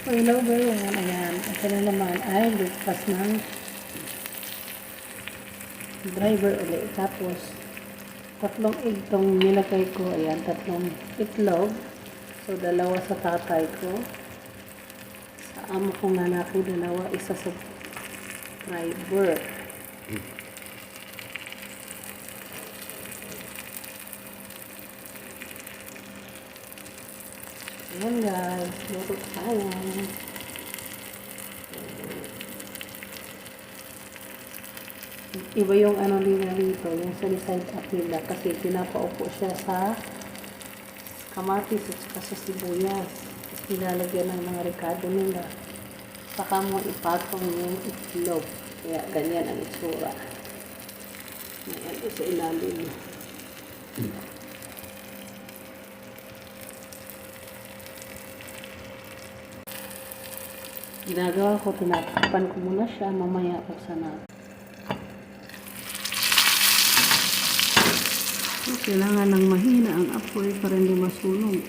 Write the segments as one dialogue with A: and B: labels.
A: So, hello everyone. Ayan. Ito na naman ay ligtas ng driver ulit. Tapos, tatlong egg tong nilagay ko. Ayan, tatlong itlog. So, dalawa sa tatay ko. Sa amo kong lalaki, dalawa. Isa sa driver. Ayan guys, luto tayo. Iba yung ano nila rito, yung sunicide up nila kasi pinapaupo siya sa kamatis at saka sa sibuyas. Tapos nilalagyan ng mga rekado nila. Saka mo ipatong yung itlog. Kaya ganyan ang itsura. Ayan, sa ilalim. Ginagawa ko, tinatakpan ko muna siya, mamaya buksan natin. So, kailangan ng mahina ang apoy para hindi masunog.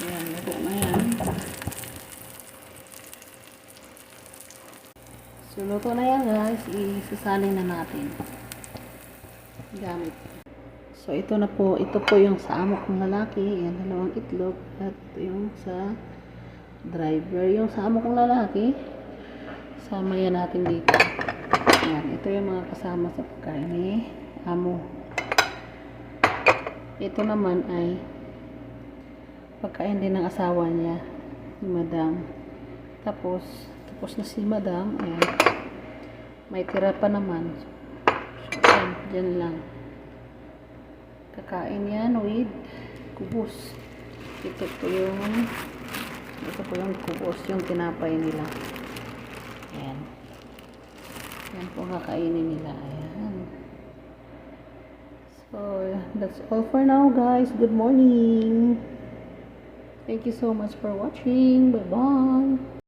A: Ayan, luto na yan. So, luto na yan guys, isasalin na natin. Gamit. So, ito na po. Ito po yung sa amo kong lalaki. Yan, dalawang itlog. At yung sa driver. Yung sa amo kong lalaki, sama yan natin dito. Yan. Ito yung mga kasama sa pagkain ni amo. Ito naman ay pagkain din ng asawa niya, ni madam. Tapos na si madam. Ayan. May tira pa naman. So, yan. Dyan lang. Kakain yan with kubos. Ito po yung kubos, yung tinapay nila. Ayan. Yan po kakainin nila. Ayan. So, that's all for now guys. Good morning. Thank you so much for watching. Bye-bye.